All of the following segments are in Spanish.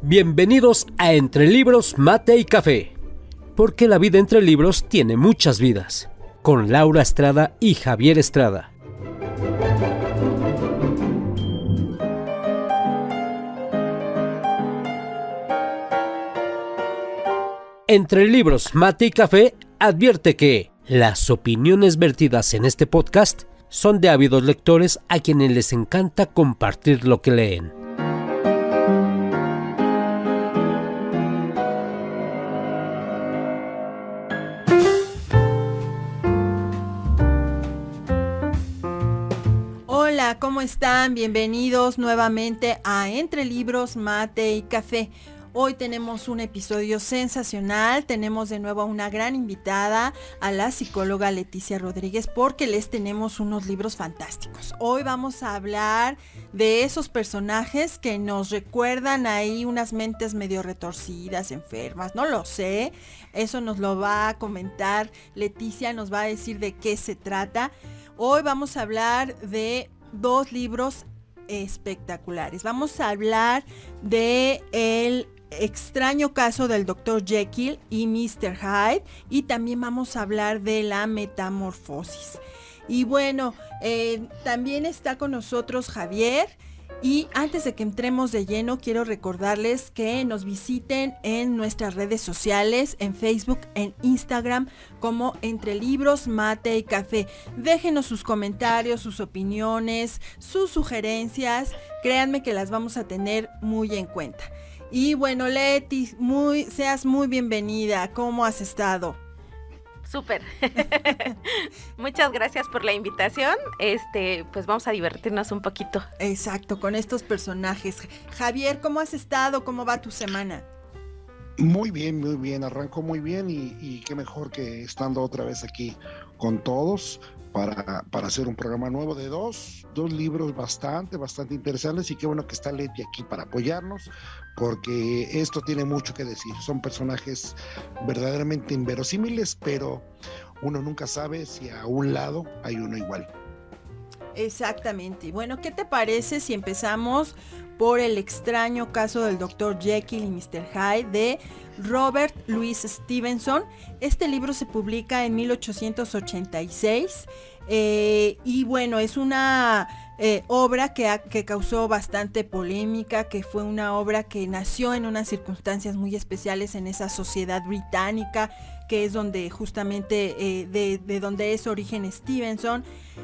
Bienvenidos a Entre Libros, Mate y Café, porque la vida entre libros tiene muchas vidas, con Laura Estrada y Javier Estrada. Entre Libros, Mate y Café advierte que las opiniones vertidas en este podcast son de ávidos lectores a quienes les encanta compartir lo que leen. Hola, ¿cómo están? Bienvenidos nuevamente a Entre Libros, Mate y Café. Hoy tenemos un episodio sensacional, tenemos de nuevo a una gran invitada, a la psicóloga Leticia Rodríguez, porque les tenemos unos libros fantásticos. Hoy vamos a hablar de esos personajes que nos recuerdan ahí unas mentes medio retorcidas, enfermas, no lo sé. Eso nos lo va a comentar Leticia, nos va a decir de qué se trata. Hoy vamos a hablar de dos libros espectaculares. Vamos a hablar de el extraño caso del Dr. Jekyll y Mr. Hyde, y también vamos a hablar de la metamorfosis. Y bueno, también está con nosotros Javier. Y antes de que entremos de lleno, quiero recordarles que nos visiten en nuestras redes sociales, en Facebook, en Instagram, como Entre Libros, Mate y Café. Déjenos sus comentarios, sus opiniones, sus sugerencias. Créanme que las vamos a tener muy en cuenta. Y bueno, Leti, seas muy bienvenida. ¿Cómo has estado? Súper. Muchas gracias por la invitación. Pues vamos a divertirnos un poquito. Exacto, con estos personajes. Javier, ¿cómo has estado? ¿Cómo va tu semana? Muy bien. Arrancó muy bien y qué mejor que estando otra vez aquí con todos para hacer un programa nuevo de dos libros bastante interesantes, y qué bueno que está Leti aquí para apoyarnos, porque esto tiene mucho que decir. Son personajes verdaderamente inverosímiles, pero uno nunca sabe si a un lado hay uno igual. Exactamente. Bueno, ¿qué te parece si empezamos por el extraño caso del Dr. Jekyll y Mr. Hyde de Robert Louis Stevenson? Este libro se publica en 1886 y bueno, es una obra que causó bastante polémica, que fue una obra que nació en unas circunstancias muy especiales en esa sociedad británica, que es donde justamente de donde es origen Stevenson.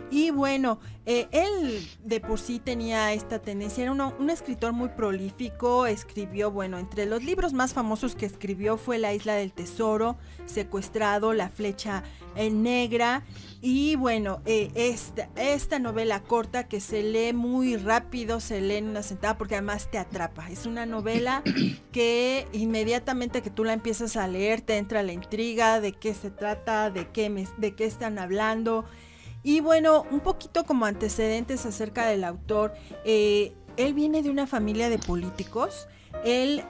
Y bueno, él de por sí tenía esta tendencia, era un escritor muy prolífico. Escribió, bueno, entre los libros más famosos que escribió fue La Isla del Tesoro, Secuestrado, La Flecha Negra, y bueno, esta novela corta que se lee muy rápido, se lee en una sentada porque además te atrapa. Es una novela que inmediatamente que tú la empiezas a leer te entra la intriga de qué se trata, de qué están hablando. Y bueno, un poquito como antecedentes acerca del autor. Él viene de una familia de políticos. Él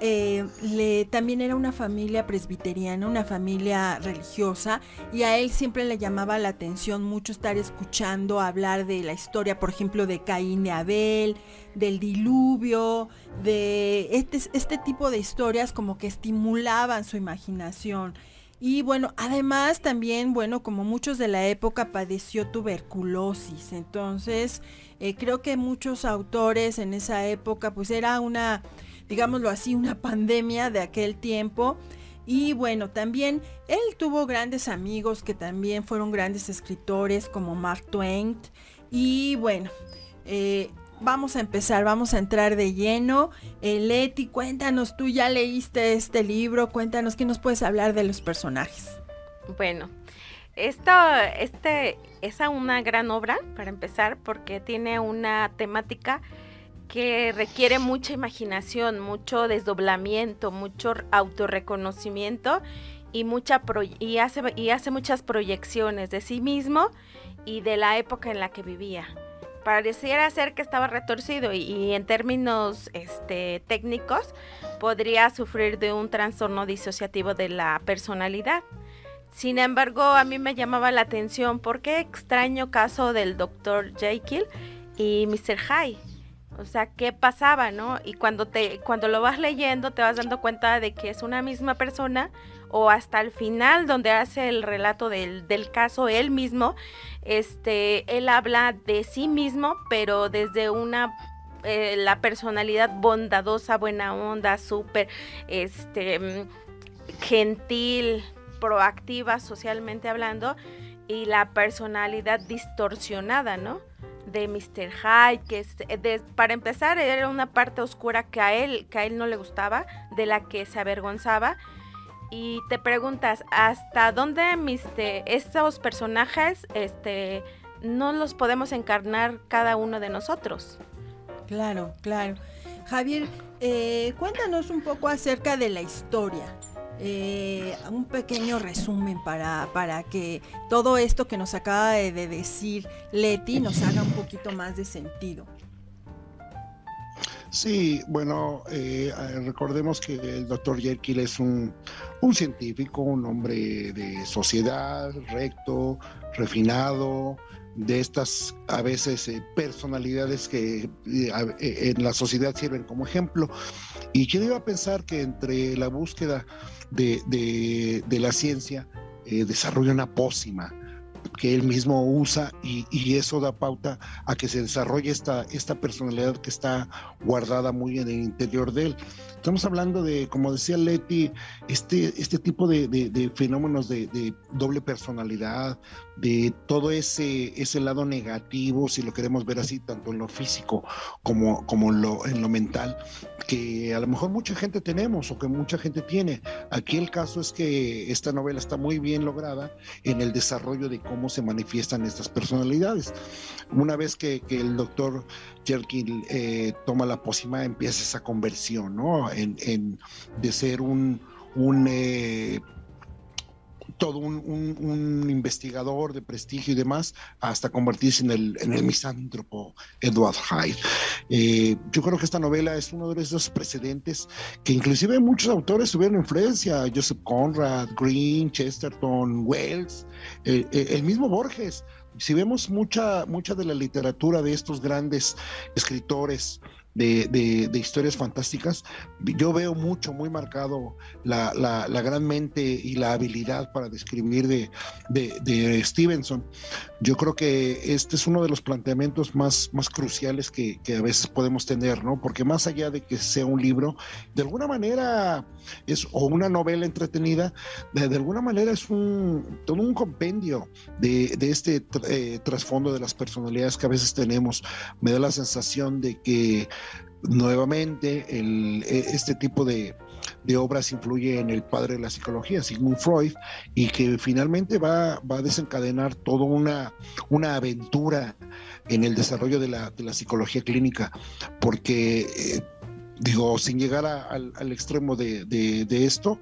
también era una familia presbiteriana, una familia religiosa, y a él siempre le llamaba la atención mucho estar escuchando hablar de la historia, por ejemplo, de Caín y Abel, del diluvio, de este tipo de historias como que estimulaban su imaginación. Y bueno, además también, bueno, como muchos de la época, padeció tuberculosis. Entonces, creo que muchos autores en esa época, pues era una, digámoslo así, una pandemia de aquel tiempo. Y bueno, también él tuvo grandes amigos que también fueron grandes escritores, como Mark Twain. Y bueno, vamos a entrar de lleno. Leti, cuéntanos, tú ya leíste este libro, cuéntanos qué nos puedes hablar de los personajes. Bueno, es una gran obra, para empezar, porque tiene una temática que requiere mucha imaginación, mucho desdoblamiento, mucho autorreconocimiento y hace muchas proyecciones de sí mismo y de la época en la que vivía. Pareciera ser que estaba retorcido y en términos técnicos podría sufrir de un trastorno disociativo de la personalidad. Sin embargo, a mí me llamaba la atención por qué extraño caso del Dr. Jekyll y Mr. Hyde. O sea, ¿qué pasaba, no? Y cuando lo vas leyendo te vas dando cuenta de que es una misma persona, o hasta el final donde hace el relato del caso él mismo, él habla de sí mismo, pero desde la personalidad bondadosa, buena onda, súper, gentil, proactiva socialmente hablando, y la personalidad distorsionada, ¿no? De Mr. Hyde, que para empezar era una parte oscura que a él no le gustaba, de la que se avergonzaba. Y te preguntas, ¿hasta dónde estos personajes no los podemos encarnar cada uno de nosotros? Claro, claro. Javier, cuéntanos un poco acerca de la historia. Un pequeño resumen para que todo esto que nos acaba de decir Leti nos haga un poquito más de sentido. Sí, bueno, recordemos que el Dr. Jekyll es un científico, un hombre de sociedad, recto, refinado, de estas a veces personalidades que en la sociedad sirven como ejemplo. Y quién iba a pensar que entre la búsqueda de la ciencia desarrolla una pócima que él mismo usa, y eso da pauta a que se desarrolle esta personalidad que está guardada muy en el interior de él. Estamos hablando de, como decía Leti, este tipo de fenómenos de doble personalidad, de todo ese lado negativo, si lo queremos ver así, tanto en lo físico como en lo mental, que a lo mejor mucha gente tenemos o que mucha gente tiene. Aquí el caso es que esta novela está muy bien lograda en el desarrollo de cómo se manifiestan estas personalidades. Una vez que el doctor Jekyll toma la pócima, empieza esa conversión, ¿no? De ser todo un investigador de prestigio y demás, hasta convertirse en el misántropo Edward Hyde. Yo creo que esta novela es uno de esos precedentes que inclusive muchos autores tuvieron influencia: Joseph Conrad, Green, Chesterton, Wells, el mismo Borges. Si vemos mucha de la literatura de estos grandes escritores de historias fantásticas, yo veo muy marcado la gran mente y la habilidad para describir de Stevenson. Yo creo que este es uno de los planteamientos más cruciales que a veces podemos tener, ¿no? Porque más allá de que sea un libro, de alguna manera o una novela entretenida, de alguna manera es todo un compendio de este trasfondo de las personalidades que a veces tenemos. Me da la sensación de que nuevamente este tipo de obras influye en el padre de la psicología, Sigmund Freud, y que finalmente va a desencadenar toda una aventura en el desarrollo de la psicología clínica, porque sin llegar al extremo de esto,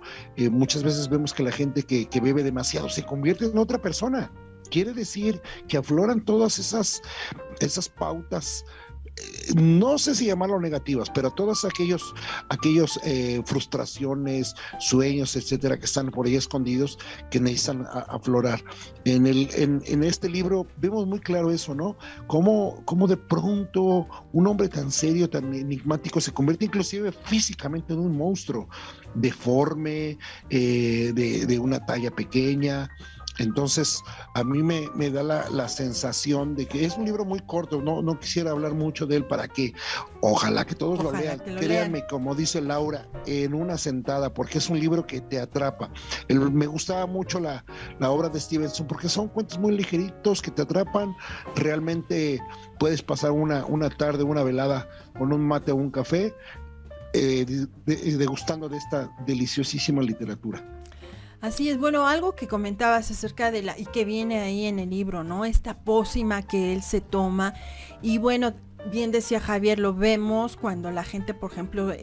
muchas veces vemos que la gente que bebe demasiado se convierte en otra persona. Quiere decir que afloran todas esas pautas, no sé si llamarlo negativas, pero todas aquellos frustraciones, sueños, etcétera, que están por ahí escondidos, que necesitan aflorar. En este libro vemos muy claro eso, ¿no? Cómo de pronto un hombre tan serio, tan enigmático, se convierte inclusive físicamente en un monstruo, deforme, de una talla pequeña. Entonces, a mí me da la sensación de que es un libro muy corto. No quisiera hablar mucho de él para que, ojalá que todos lo lean. Créanme, como dice Laura, en una sentada, porque es un libro que te atrapa. Me gustaba mucho la obra de Stevenson, porque son cuentos muy ligeritos que te atrapan. Realmente puedes pasar una tarde, una velada con un mate o un café, degustando de esta deliciosísima literatura. Así es, bueno, algo que comentabas acerca y que viene ahí en el libro, ¿no? Esta pócima que él se toma, y bueno, bien decía Javier, lo vemos cuando la gente, por ejemplo,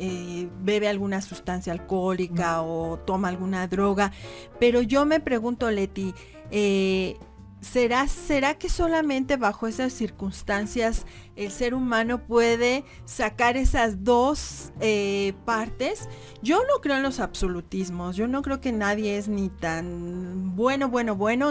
bebe alguna sustancia alcohólica o toma alguna droga, pero yo me pregunto, Leti, ¿será que solamente bajo esas circunstancias el ser humano puede sacar esas dos partes? Yo no creo en los absolutismos, yo no creo que nadie es ni tan bueno,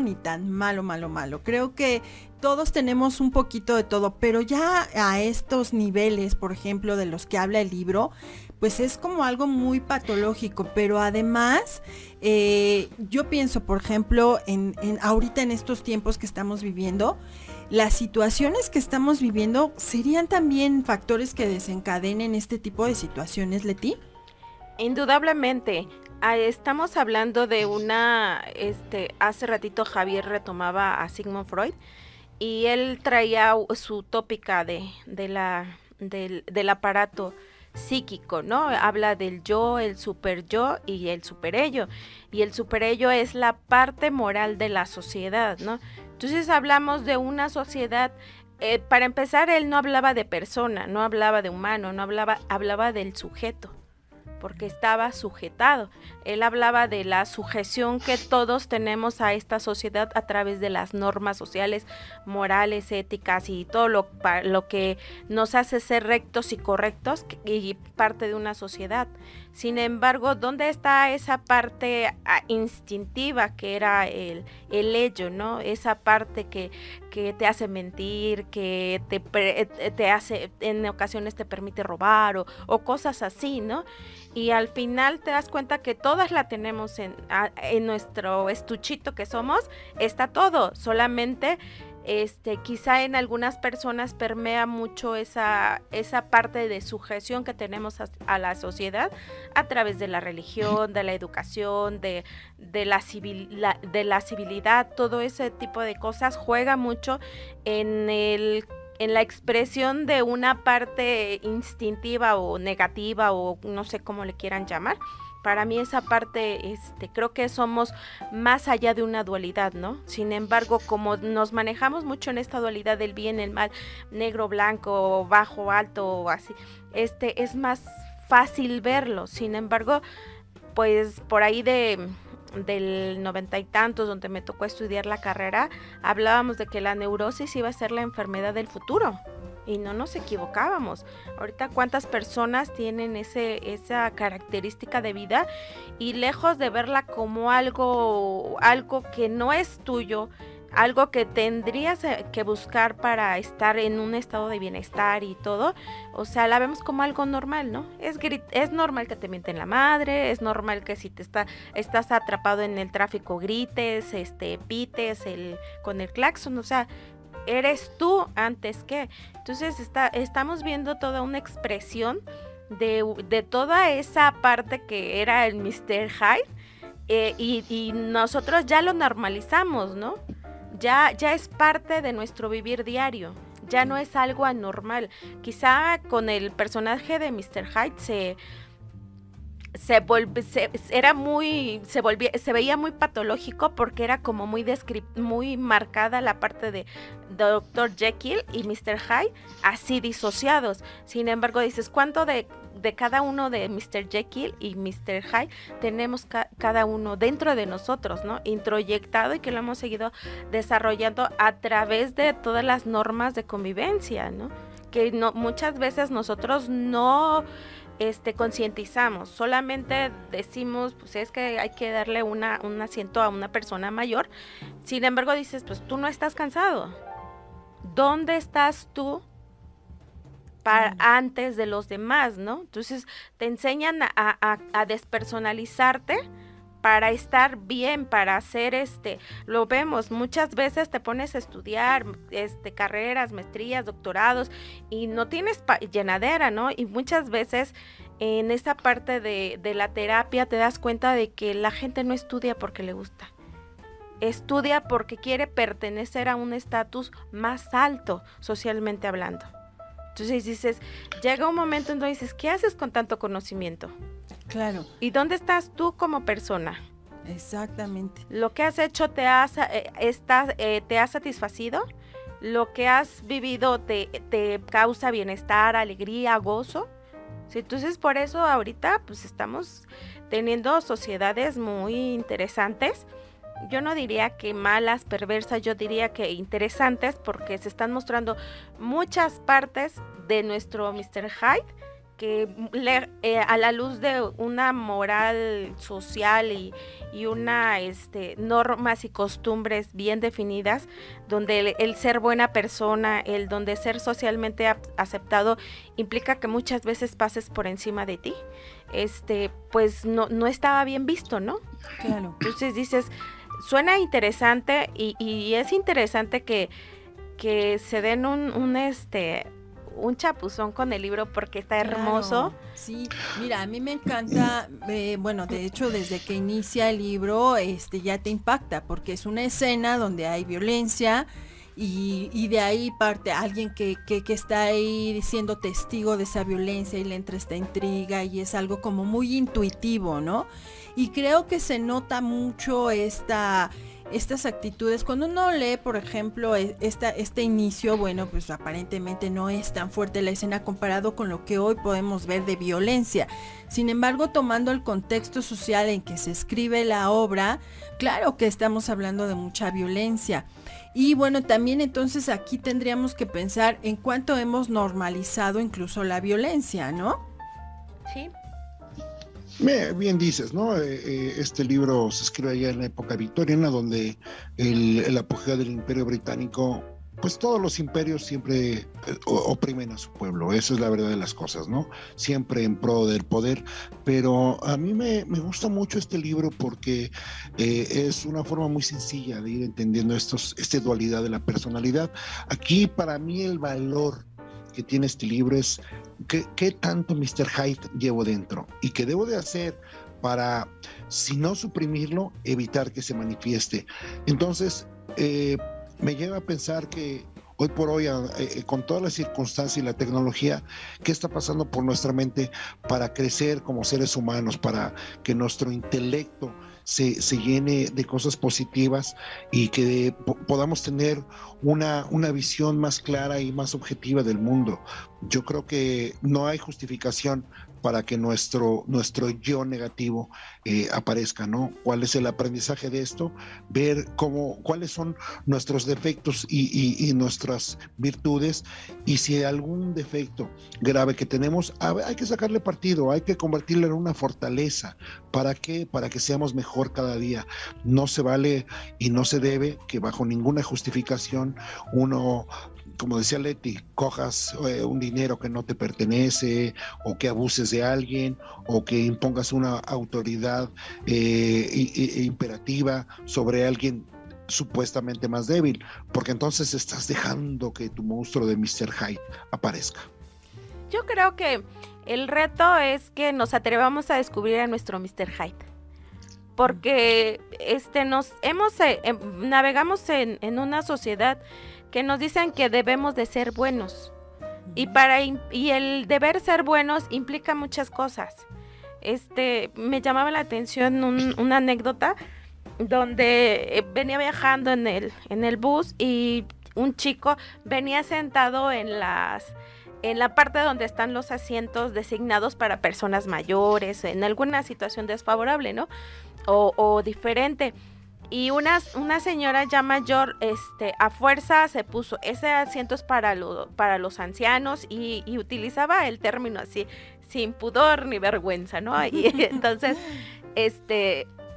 ni tan malo. Creo que todos tenemos un poquito de todo, pero ya a estos niveles, por ejemplo, de los que habla el libro, pues es como algo muy patológico, pero además yo pienso, por ejemplo, en ahorita en estos tiempos que estamos viviendo, las situaciones que estamos viviendo serían también factores que desencadenen este tipo de situaciones, Leti. Indudablemente. Estamos hablando de hace ratito Javier retomaba a Sigmund Freud y él traía su tópica del aparato psíquico, ¿no? Habla del yo, el superyo y el superello. Y el superello es la parte moral de la sociedad, ¿no? Entonces hablamos de una sociedad, para empezar, él no hablaba de persona, no hablaba de humano, hablaba del sujeto, porque estaba sujetado. Él hablaba de la sujeción que todos tenemos a esta sociedad a través de las normas sociales, morales, éticas y todo lo que nos hace ser rectos y correctos y parte de una sociedad. Sin embargo, ¿dónde está esa parte instintiva que era el ello, ¿no? Esa parte que te hace mentir, que te hace, en ocasiones te permite robar o cosas así, ¿no? Y al final te das cuenta que todas la tenemos en nuestro estuchito que somos, está todo, solamente quizá en algunas personas permea mucho esa parte de sujeción que tenemos a la sociedad a través de la religión, de la educación, de la civilidad, todo ese tipo de cosas juega mucho en la expresión de una parte instintiva o negativa o no sé cómo le quieran llamar. Para mí esa parte, creo que somos más allá de una dualidad, ¿no? Sin embargo, como nos manejamos mucho en esta dualidad del bien, el mal, negro, blanco, bajo, alto, así, es más fácil verlo. Sin embargo, pues por ahí del 90 y tantos, donde me tocó estudiar la carrera, hablábamos de que la neurosis iba a ser la enfermedad del futuro. Y no nos equivocábamos. Ahorita cuántas personas tienen esa característica de vida y lejos de verla como algo que no es tuyo, algo que tendrías que buscar para estar en un estado de bienestar y todo, o sea, la vemos como algo normal, ¿no? Es normal que te mienten la madre, es normal que si estás atrapado en el tráfico grites, pites con el claxon, o sea, eres tú antes que. Entonces estamos viendo toda una expresión de toda esa parte que era el Mr. Hyde, y nosotros ya lo normalizamos, ¿no? Ya es parte de nuestro vivir diario, ya no es algo anormal. Quizá con el personaje de Mr. Hyde se veía muy patológico porque era como muy marcada la parte de Dr. Jekyll y Mr. Hyde así disociados. Sin embargo, dices, ¿cuánto de cada uno de Mr. Jekyll y Mr. Hyde tenemos cada uno dentro de nosotros, ¿no? Introyectado, y que lo hemos seguido desarrollando a través de todas las normas de convivencia, ¿no? Que muchas veces nosotros no concientizamos, solamente decimos, pues es que hay que darle un asiento a una persona mayor. Sin embargo, dices, pues tú no estás cansado. ¿Dónde estás tú antes de los demás, no? Entonces te enseñan a despersonalizarte para estar bien, para hacer lo vemos, muchas veces te pones a estudiar carreras, maestrías, doctorados y no tienes llenadera, ¿no? Y muchas veces en esa parte de la terapia te das cuenta de que la gente no estudia porque le gusta. Estudia porque quiere pertenecer a un estatus más alto socialmente hablando. Entonces dices, llega un momento en donde dices, ¿qué haces con tanto conocimiento? Claro. ¿Y dónde estás tú como persona? Exactamente. ¿Lo que has hecho te ha satisfacido? ¿Lo que has vivido te causa bienestar, alegría, gozo? Sí, entonces por eso ahorita pues estamos teniendo sociedades muy interesantes. Yo no diría que malas, perversas, yo diría que interesantes, porque se están mostrando muchas partes de nuestro Mr. Hyde a la luz de una moral social y una normas y costumbres bien definidas, donde el ser buena persona, donde ser socialmente aceptado implica que muchas veces pases por encima de ti, pues no estaba bien visto, ¿no? Claro. Entonces dices, suena interesante y es interesante que se den un chapuzón con el libro porque está hermoso. Claro, sí, mira, a mí me encanta, bueno, de hecho desde que inicia el libro, ya te impacta porque es una escena donde hay violencia y de ahí parte alguien que está ahí siendo testigo de esa violencia y le entra esta intriga y es algo como muy intuitivo, ¿no? Y creo que se nota mucho estas actitudes. Cuando uno lee, por ejemplo, este inicio, bueno, pues aparentemente no es tan fuerte la escena comparado con lo que hoy podemos ver de violencia. Sin embargo, tomando el contexto social en que se escribe la obra, claro que estamos hablando de mucha violencia. Y bueno, también entonces aquí tendríamos que pensar en cuánto hemos normalizado incluso la violencia, ¿no? Sí. Bien dices, ¿no? Este libro se escribe allá en la época victoriana, donde el apogeo del Imperio Británico, pues todos los imperios siempre oprimen a su pueblo, esa es la verdad de las cosas, ¿no? Siempre en pro del poder, pero a mí me gusta mucho este libro porque es una forma muy sencilla de ir entendiendo esta dualidad de la personalidad. Aquí para mí el valor que tiene este libro es qué tanto Mr. Hyde llevo dentro y qué debo de hacer para, si no suprimirlo, evitar que se manifieste. Entonces, me lleva a pensar que hoy por hoy, con todas las circunstancias y la tecnología, ¿qué está pasando por nuestra mente para crecer como seres humanos, para que nuestro intelecto se llene de cosas positivas y que podamos tener una visión más clara y más objetiva del mundo? Yo creo que no hay justificación para que nuestro yo negativo aparezca, ¿no? ¿Cuál es el aprendizaje de esto? Ver cuáles son nuestros defectos y nuestras virtudes, y si hay algún defecto grave que tenemos, hay que sacarle partido, hay que convertirlo en una fortaleza. ¿Para qué? Para que seamos mejor cada día. No se vale y no se debe que bajo ninguna justificación uno, como decía Leti, cojas un dinero que no te pertenece, o que abuses de alguien, o que impongas una autoridad imperativa sobre alguien supuestamente más débil, porque entonces estás dejando que tu monstruo de Mr. Hyde aparezca. Yo creo que el reto es que nos atrevamos a descubrir a nuestro Mr. Hyde, porque navegamos en una sociedad que nos dicen que debemos de ser buenos, y el deber ser buenos implica muchas cosas. Me llamaba la atención una anécdota donde venía viajando en el bus y un chico venía sentado en la parte donde están los asientos designados para personas mayores, en alguna situación desfavorable, ¿no? O diferente. Y una señora ya mayor, a fuerza se puso, ese asiento es para los ancianos, y utilizaba el término así, sin pudor ni vergüenza, ¿no? Y entonces,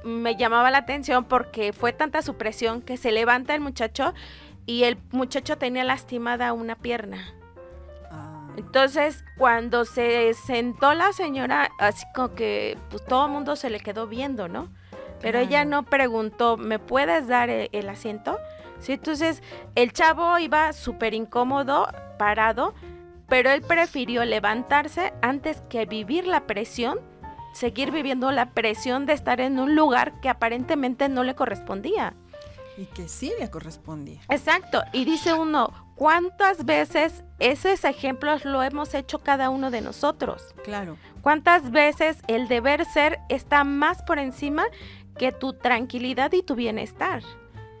me llamaba la atención porque fue tanta su presión que se levanta el muchacho y el muchacho tenía lastimada una pierna. Entonces, cuando se sentó la señora, así como que pues todo el mundo se le quedó viendo, ¿no? Pero ella no preguntó, ¿me puedes dar el asiento? Sí, entonces el chavo iba súper incómodo, parado, pero él prefirió levantarse antes que vivir la presión, seguir viviendo la presión de estar en un lugar que aparentemente no le correspondía. Y que sí le correspondía. Exacto, y dice uno, ¿cuántas veces esos ejemplos lo hemos hecho cada uno de nosotros? Claro. ¿Cuántas veces el deber ser está más por encima que tu tranquilidad y tu bienestar?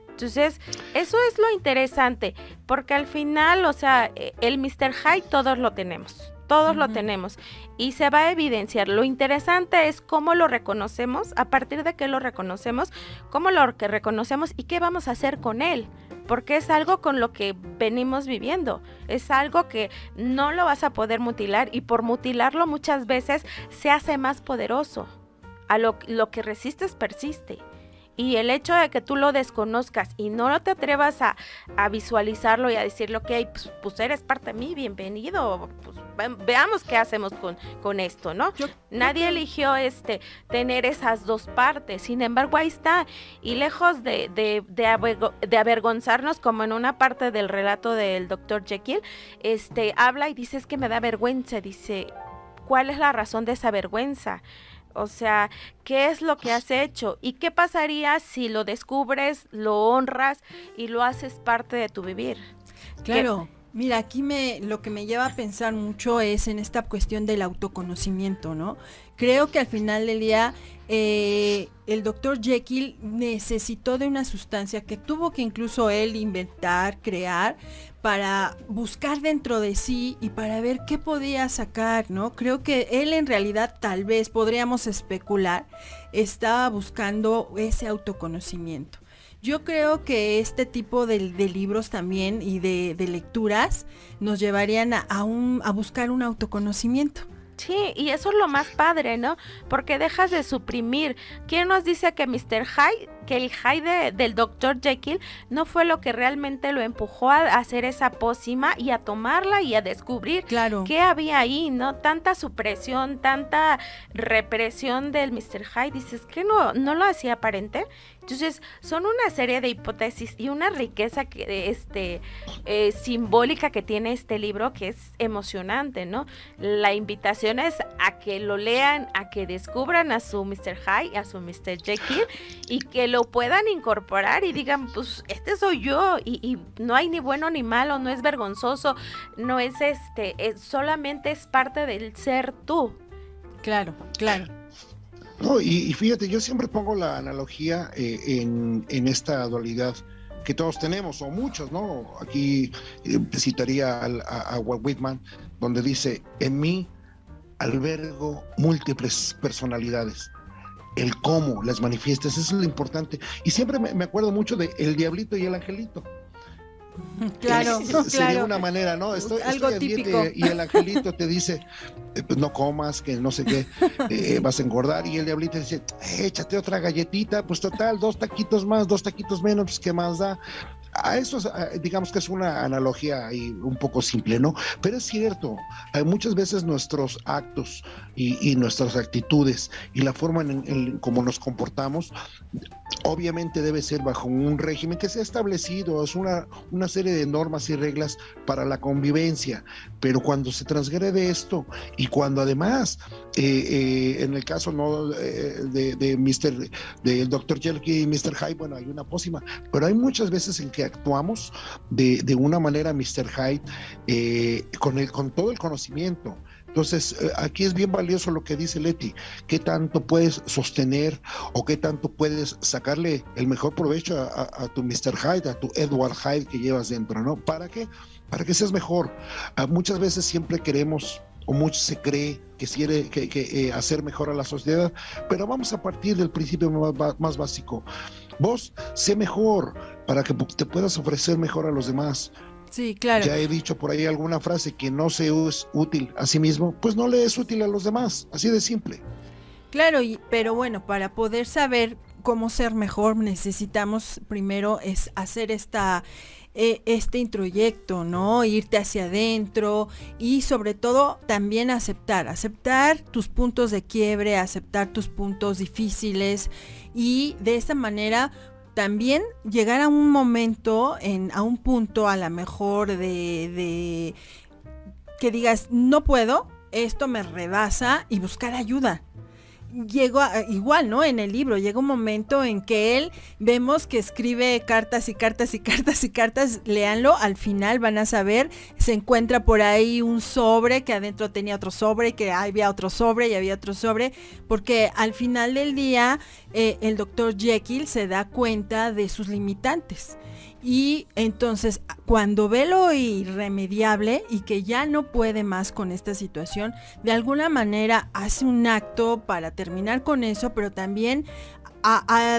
Entonces, eso es lo interesante, porque al final, o sea, el Mr. Hyde todos lo tenemos, lo tenemos, y se va a evidenciar. Lo interesante es cómo lo reconocemos, a partir de qué lo reconocemos, cómo lo reconocemos y qué vamos a hacer con él, porque es algo con lo que venimos viviendo, es algo que no lo vas a poder mutilar, y por mutilarlo muchas veces se hace más poderoso. A lo que resistes persiste. Y el hecho de que tú lo desconozcas y no te atrevas a visualizarlo y a decirle, ok, pues eres parte de mí, bienvenido, pues veamos qué hacemos con esto, ¿no? Nadie eligió tener esas dos partes, sin embargo ahí está. Y lejos de avergonzarnos, como en una parte del relato del Dr. Jekyll, habla y dice, es que me da vergüenza, dice, ¿cuál es la razón de esa vergüenza? O sea, ¿qué es lo que has hecho? ¿Y qué pasaría si lo descubres, lo honras y lo haces parte de tu vivir? Claro. Mira, aquí lo que me lleva a pensar mucho es en esta cuestión del autoconocimiento, ¿no? Creo que al final del día el Dr. Jekyll necesitó de una sustancia que tuvo que incluso él inventar, crear, para buscar dentro de sí y para ver qué podía sacar, ¿no? Creo que él en realidad, tal vez podríamos especular, estaba buscando ese autoconocimiento. Yo creo que este tipo de libros también y de lecturas nos llevarían a buscar un autoconocimiento. Sí, y eso es lo más padre, ¿no? Porque dejas de suprimir. ¿Quién nos dice que Mr. Hyde, que el Hyde del Dr. Jekyll no fue lo que realmente lo empujó a hacer esa pócima y a tomarla y a descubrir qué había ahí, ¿no? Tanta supresión, tanta represión del Mr. Hyde. Dices, ¿que no lo hacía aparente? Entonces, son una serie de hipótesis y una riqueza simbólica que tiene este libro, que es emocionante, ¿no? La invitación es a que lo lean, a que descubran a su Mr. Hyde, a su Mr. Jekyll, y que lo puedan incorporar y digan, pues, soy yo, y no hay ni bueno ni malo, no es vergonzoso, no es solamente es parte del ser tú. Claro. No, y fíjate, yo siempre pongo la analogía en esta dualidad que todos tenemos, o muchos, ¿no? Aquí citaría a Walt Whitman, donde dice, en mí albergo múltiples personalidades. El cómo las manifiestas, eso es lo importante. Y siempre me acuerdo mucho de El Diablito y el Angelito. Claro. Sería una manera, ¿no? Algo típico. Y el angelito te dice, pues no comas, que no sé qué, vas a engordar. Y el diablito dice, échate otra galletita, pues total, 2 taquitos más, 2 taquitos menos, pues qué más da. A eso digamos que es una analogía ahí un poco simple, ¿no? Pero es cierto, muchas veces nuestros actos y nuestras actitudes y la forma en cómo nos comportamos, obviamente debe ser bajo un régimen que se ha establecido, es una serie de normas y reglas para la convivencia, pero cuando se transgrede esto y cuando además, en el caso no del Dr. Jekyll y Mr. Hyde, bueno, hay una pócima, pero hay muchas veces en que actuamos de una manera Mr. Hyde con todo el conocimiento. Entonces, aquí es bien valioso lo que dice Leti, qué tanto puedes sostener o qué tanto puedes sacarle el mejor provecho a tu Mr. Hyde, a tu Edward Hyde que llevas dentro, ¿no? ¿Para qué? Para que seas mejor. Muchas veces siempre queremos, o mucho se cree que quiere hacer mejor a la sociedad, pero vamos a partir del principio más básico. Vos, sé mejor para que te puedas ofrecer mejor a los demás. Sí, claro. Ya he dicho por ahí alguna frase, que no se es útil a sí mismo, pues no le es útil a los demás, así de simple. Claro, pero bueno, para poder saber cómo ser mejor necesitamos primero hacer este introyecto, ¿no? Irte hacia adentro y sobre todo también aceptar tus puntos de quiebre, aceptar tus puntos difíciles y de esta manera también llegar a un momento, a un punto a lo mejor de que digas, no puedo, esto me rebasa y buscar ayuda. Igual, ¿no? En el libro llega un momento en que él vemos que escribe cartas y cartas y cartas y cartas, léanlo, al final van a saber, se encuentra por ahí un sobre que adentro tenía otro sobre, que había otro sobre y había otro sobre, porque al final del día el Dr. Jekyll se da cuenta de sus limitantes. Y entonces cuando ve lo irremediable y que ya no puede más con esta situación, de alguna manera hace un acto para terminar con eso, pero también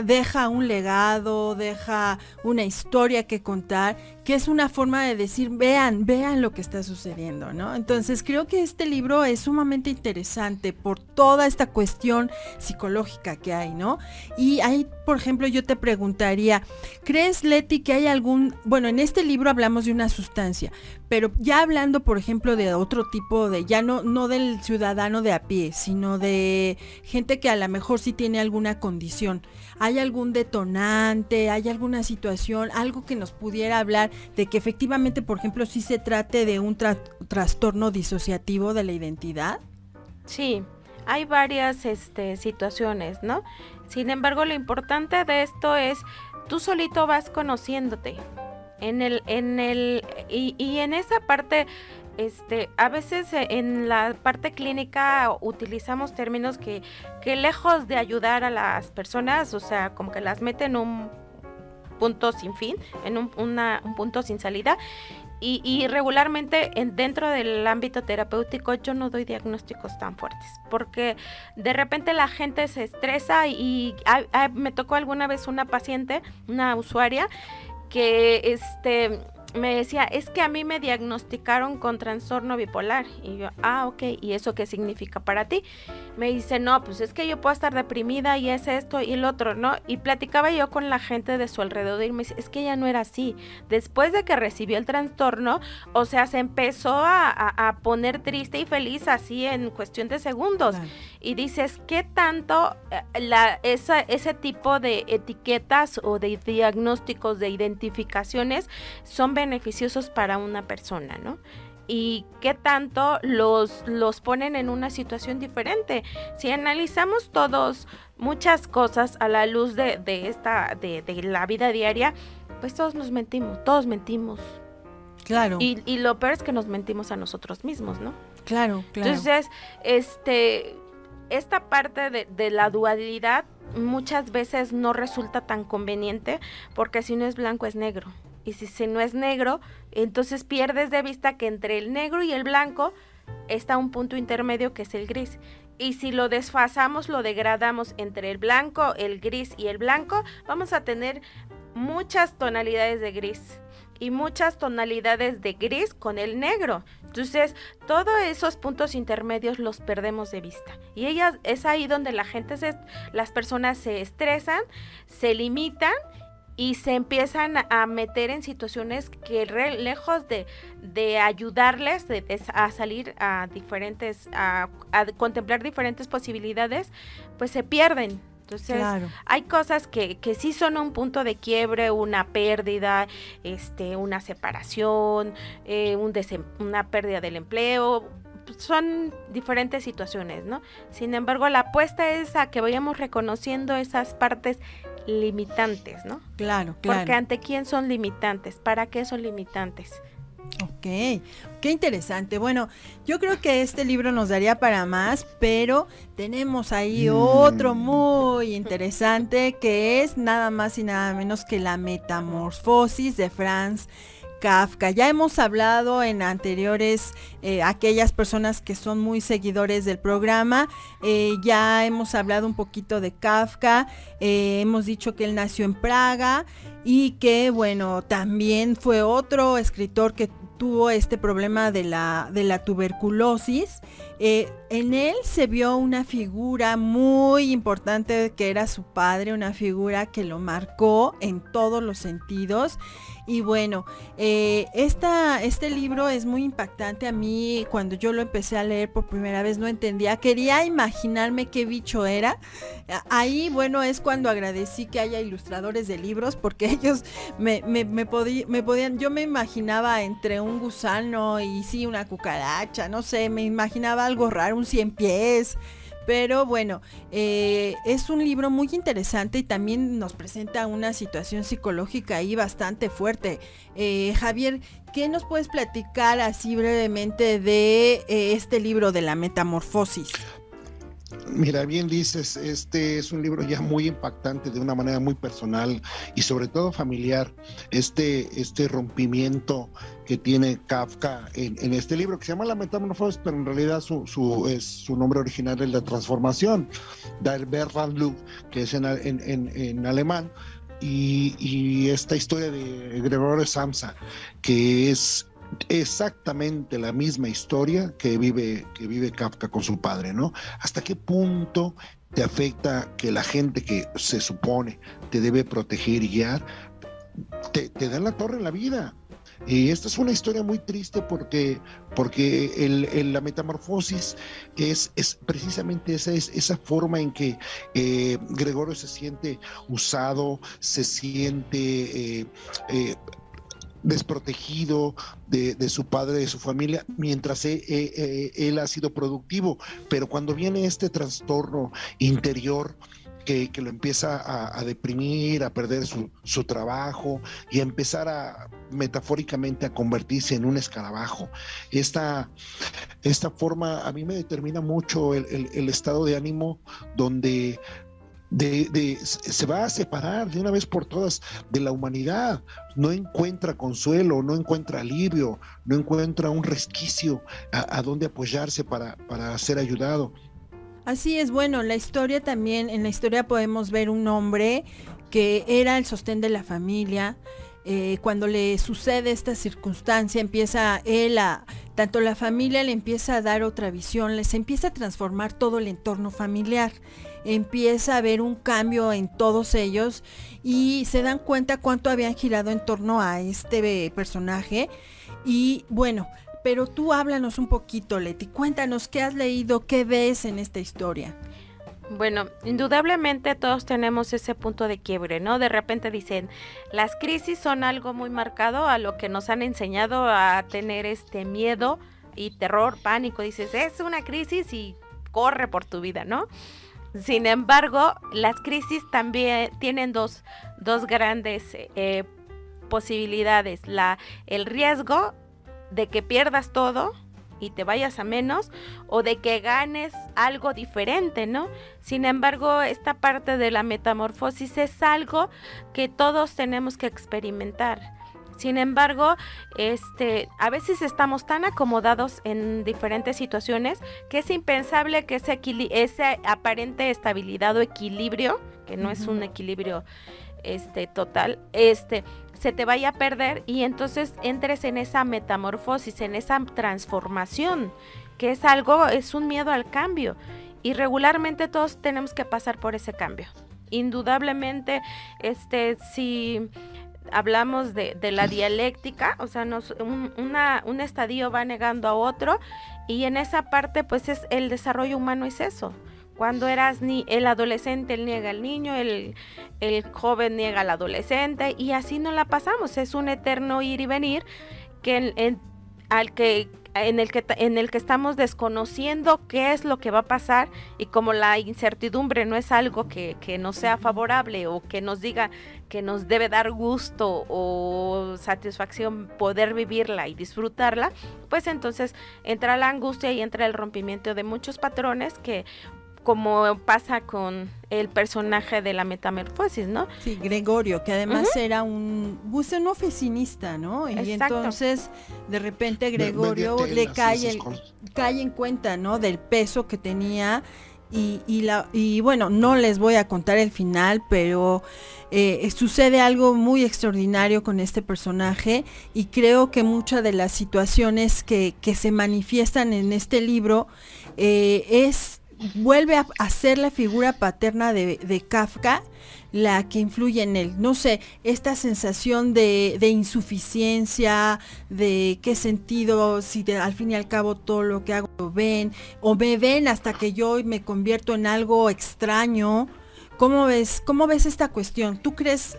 deja un legado, deja una historia que contar, que es una forma de decir, vean lo que está sucediendo, ¿no? Entonces creo que este libro es sumamente interesante por toda esta cuestión psicológica que hay, ¿no? Y ahí, por ejemplo, yo te preguntaría, ¿crees, Leti, que hay bueno, en este libro hablamos de una sustancia, pero ya hablando, por ejemplo, de otro tipo de, ya no del ciudadano de a pie, sino de gente que a lo mejor sí tiene alguna condición, ¿hay algún detonante, hay alguna situación, algo que nos pudiera hablar de que efectivamente, por ejemplo, sí se trate de un trastorno disociativo de la identidad? Sí, hay varias situaciones, ¿no? Sin embargo, lo importante de esto es, tú solito vas conociéndote. Y en esa parte, a veces en la parte clínica utilizamos términos que lejos de ayudar a las personas, o sea, como que las meten en un punto sin fin, en un punto sin salida. Y regularmente dentro del ámbito terapéutico yo no doy diagnósticos tan fuertes, porque de repente la gente se estresa y me tocó alguna vez una paciente, una usuaria, que me decía, es que a mí me diagnosticaron con trastorno bipolar. Y yo, ok, ¿y eso qué significa para ti? Me dice, no, pues es que yo puedo estar deprimida y es esto y el otro, ¿no? Y platicaba yo con la gente de su alrededor y me dice, es que ella no era así. Después de que recibió el trastorno, o sea, se empezó a poner triste y feliz así en cuestión de segundos. Claro. Y dices, ¿qué tanto ese tipo de etiquetas o de diagnósticos, de identificaciones son beneficiosos para una persona, ¿no? Y qué tanto los ponen en una situación diferente. Si analizamos todos muchas cosas a la luz de la vida diaria, pues todos mentimos. Claro. Y lo peor es que nos mentimos a nosotros mismos, ¿no? Claro. Entonces, esta parte de la dualidad muchas veces no resulta tan conveniente, porque si no es blanco es negro. Y si no es negro, entonces pierdes de vista que entre el negro y el blanco está un punto intermedio que es el gris. Y si lo desfasamos, lo degradamos entre el blanco, el gris y el blanco, vamos a tener muchas tonalidades de gris y muchas tonalidades de gris con el negro. Entonces, todos esos puntos intermedios los perdemos de vista. Y es ahí donde las personas se estresan, se limitan y se empiezan a meter en situaciones que lejos de ayudarles a salir a contemplar diferentes posibilidades, pues se pierden. Entonces, claro, hay cosas que sí son un punto de quiebre, una pérdida, una separación, una pérdida del empleo. Son diferentes situaciones, ¿no? Sin embargo, la apuesta es a que vayamos reconociendo esas partes limitantes, ¿no? Claro. Porque ¿ante quién son limitantes? ¿Para qué son limitantes? Ok, qué interesante. Bueno, yo creo que este libro nos daría para más, pero tenemos ahí otro muy interesante, que es nada más y nada menos que La Metamorfosis de Franz Kafka. Ya hemos hablado en anteriores, aquellas personas que son muy seguidores del programa, ya hemos hablado un poquito de Kafka, hemos dicho que él nació en Praga y que, bueno, también fue otro escritor que tuvo este problema de la tuberculosis. En él se vio una figura muy importante que era su padre, una figura que lo marcó en todos los sentidos. Y bueno, este libro es muy impactante. A mí, cuando yo lo empecé a leer por primera vez, no entendía, quería imaginarme qué bicho era. Ahí, bueno, es cuando agradecí que haya ilustradores de libros, porque ellos me podían, yo me imaginaba entre un gusano y sí, una cucaracha, no sé, me imaginaba algo raro, un 100 pies. Pero bueno, es un libro muy interesante y también nos presenta una situación psicológica ahí bastante fuerte. Javier, ¿qué nos puedes platicar así brevemente de este libro de La Metamorfosis? Mira, bien dices, este es un libro ya muy impactante de una manera muy personal y sobre todo familiar. Este rompimiento que tiene Kafka en este libro que se llama La Metamorfosis, pero en realidad su nombre original es La Transformación, Der Verwandlung, que es en alemán, y esta historia de Gregorio Samsa, que es exactamente la misma historia que vive Kafka con su padre, ¿no? ¿Hasta qué punto te afecta que la gente que se supone te debe proteger y guiar te da la torre en la vida? Y esta es una historia muy triste porque la metamorfosis es precisamente esa forma en que Gregorio se siente usado, se siente desprotegido de su padre, de su familia, mientras él ha sido productivo. Pero cuando viene este trastorno interior que lo empieza a deprimir, a perder su trabajo y a empezar metafóricamente a convertirse en un escarabajo. Esta forma a mí me determina mucho el estado de ánimo donde se va a separar de una vez por todas de la humanidad, no encuentra consuelo, no encuentra alivio, no encuentra un resquicio a donde apoyarse para ser ayudado. Así es, bueno, la historia también, en la historia podemos ver un hombre que era el sostén de la familia. Cuando le sucede esta circunstancia, empieza tanto la familia le empieza a dar otra visión, les empieza a transformar todo el entorno familiar, empieza a haber un cambio en todos ellos y se dan cuenta cuánto habían girado en torno a este personaje. Y bueno, pero tú háblanos un poquito, Leti, cuéntanos qué has leído, qué ves en esta historia. Bueno, indudablemente todos tenemos ese punto de quiebre, ¿no? De repente dicen, las crisis son algo muy marcado a lo que nos han enseñado a tener miedo y terror, pánico. Dices, es una crisis y corre por tu vida, ¿no? Sin embargo, las crisis también tienen dos grandes posibilidades. El riesgo de que pierdas todo y te vayas a menos, o de que ganes algo diferente, ¿no? Sin embargo, esta parte de la metamorfosis es algo que todos tenemos que experimentar. Sin embargo, a veces estamos tan acomodados en diferentes situaciones que es impensable que ese aparente estabilidad o equilibrio, que no es un equilibrio total, se te vaya a perder y entonces entres en esa metamorfosis, en esa transformación, que es un miedo al cambio, y regularmente todos tenemos que pasar por ese cambio. Indudablemente, si hablamos de la dialéctica, o sea, un estadio va negando a otro, y en esa parte, pues el desarrollo humano es eso. Cuando el adolescente niega al niño, el joven niega al adolescente, y así no la pasamos. Es un eterno ir y venir en el que estamos desconociendo qué es lo que va a pasar, y como la incertidumbre no es algo que nos sea favorable o que nos diga que nos debe dar gusto o satisfacción poder vivirla y disfrutarla, pues entonces entra la angustia y entra el rompimiento de muchos patrones que, como pasa con el personaje de la metamorfosis, ¿no? Sí, Gregorio, que además era un oficinista, ¿no? Y Exacto. Entonces, de repente Gregorio le cae en cuenta, ¿no? Del peso que tenía. Y bueno, no les voy a contar el final, pero sucede algo muy extraordinario con este personaje, y creo que muchas de las situaciones que se manifiestan en este libro vuelve a ser la figura paterna de Kafka la que influye en él. No sé, esta sensación de insuficiencia, de qué sentido, si al fin y al cabo todo lo que hago lo ven, o me ven hasta que yo me convierto en algo extraño. ¿Cómo ves esta cuestión? ¿Tú crees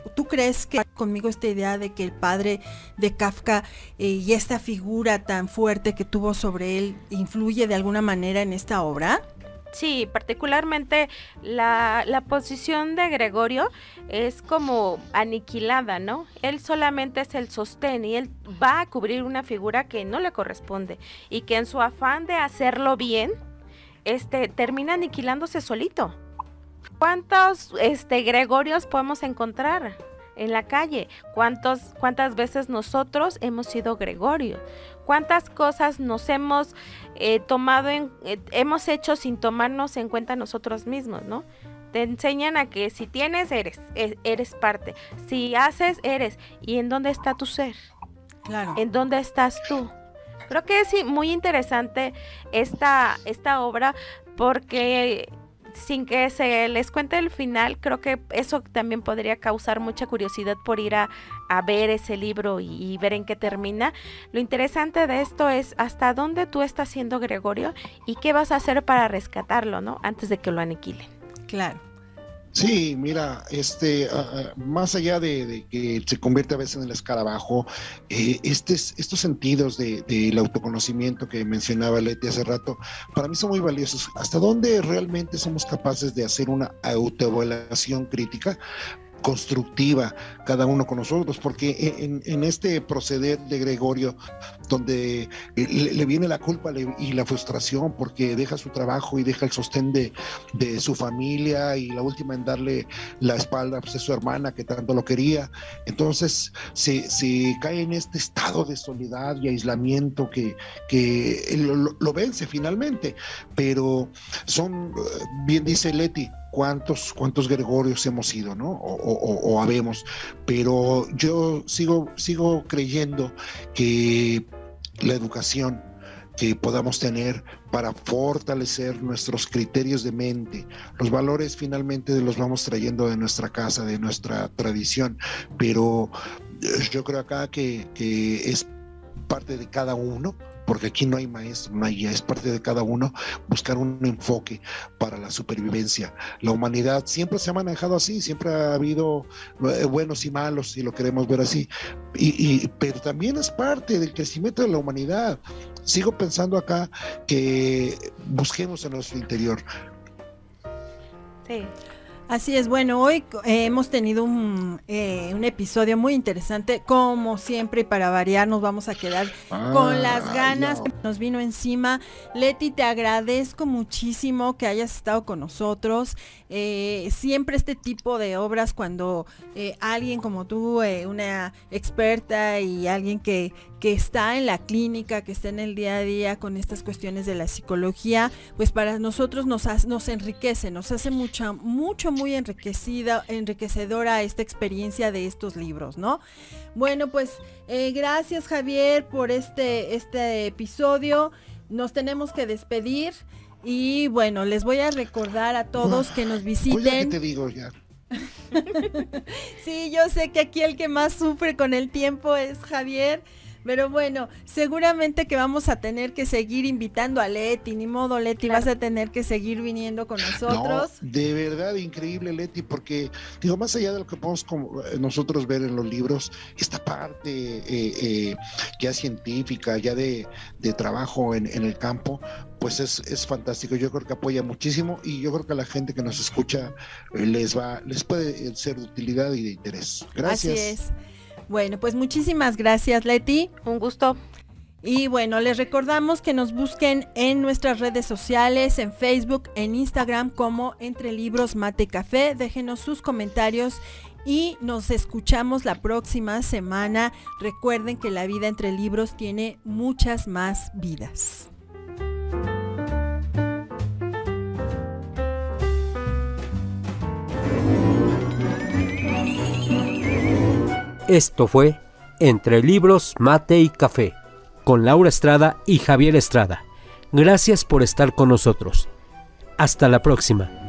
que conmigo esta idea de que el padre de Kafka y esta figura tan fuerte que tuvo sobre él influye de alguna manera en esta obra? Sí, particularmente la posición de Gregorio es como aniquilada, ¿no? Él solamente es el sostén y él va a cubrir una figura que no le corresponde, y que en su afán de hacerlo bien, termina aniquilándose solito. ¿Cuántos Gregorios podemos encontrar en la calle? ¿Cuántas veces nosotros hemos sido Gregorio? ¿Cuántas cosas nos hemos hemos hecho sin tomarnos en cuenta nosotros mismos, ¿no? Te enseñan a que si tienes, eres parte. Si haces, eres. ¿Y en dónde está tu ser? Claro. ¿En dónde estás tú? Creo que es muy interesante esta obra, porque sin que se les cuente el final, creo que eso también podría causar mucha curiosidad por ir a ver ese libro y ver en qué termina. Lo interesante de esto es hasta dónde tú estás siendo Gregorio y qué vas a hacer para rescatarlo, ¿no? Antes de que lo aniquilen. Claro. Sí, mira, más allá de que se convierte a veces en el escarabajo, estos sentidos del autoconocimiento que mencionaba Leti hace rato, para mí son muy valiosos. ¿Hasta dónde realmente somos capaces de hacer una autoevaluación crítica constructiva cada uno con nosotros? Porque en este proceder de Gregorio, donde le viene la culpa y la frustración porque deja su trabajo y deja el sostén de su familia, y la última en darle la espalda pues, es su hermana que tanto lo quería. Entonces se cae en este estado de soledad y aislamiento que lo vence finalmente. Pero son, bien dice Leti, cuántos Gregorios hemos sido, ¿no? O habemos, pero yo sigo creyendo que la educación que podamos tener para fortalecer nuestros criterios de mente, los valores finalmente los vamos trayendo de nuestra casa, de nuestra tradición, pero yo creo acá que es parte de cada uno, porque aquí no hay maestro, no hay guía, es parte de cada uno buscar un enfoque para la supervivencia. La humanidad siempre se ha manejado así, siempre ha habido buenos y malos, si lo queremos ver así, pero también es parte del crecimiento de la humanidad. Sigo pensando acá que busquemos en nuestro interior. Sí. Así es, bueno, hoy hemos tenido un episodio muy interesante, como siempre, y para variar nos vamos a quedar con las ganas que nos vino encima. Leti, te agradezco muchísimo que hayas estado con nosotros. Siempre este tipo de obras, cuando alguien como tú, una experta y alguien que está en la clínica, que está en el día a día con estas cuestiones de la psicología, pues para nosotros nos enriquece, nos hace mucho muy enriquecedora esta experiencia de estos libros, ¿no? Bueno, pues gracias, Javier, por este episodio. Nos tenemos que despedir y bueno, les voy a recordar a todos que nos visiten. Pues ya que te digo ya. Sí, yo sé que aquí el que más sufre con el tiempo es Javier. Pero bueno, seguramente que vamos a tener que seguir invitando a Leti, ni modo, Leti, claro. Vas a tener que seguir viniendo con nosotros. No, de verdad, increíble, Leti, porque, digo, más allá de lo que podemos nosotros ver en los libros, esta parte ya científica, ya de trabajo en el campo, pues es fantástico. Yo creo que apoya muchísimo y yo creo que a la gente que nos escucha les puede ser de utilidad y de interés. Gracias. Así es. Bueno, pues muchísimas gracias, Leti. Un gusto. Y bueno, les recordamos que nos busquen en nuestras redes sociales, en Facebook, en Instagram como Entre Libros Mate y Café. Déjenos sus comentarios y nos escuchamos la próxima semana. Recuerden que la vida entre libros tiene muchas más vidas. Esto fue Entre Libros, Mate y Café, con Laura Estrada y Javier Estrada. Gracias por estar con nosotros. Hasta la próxima.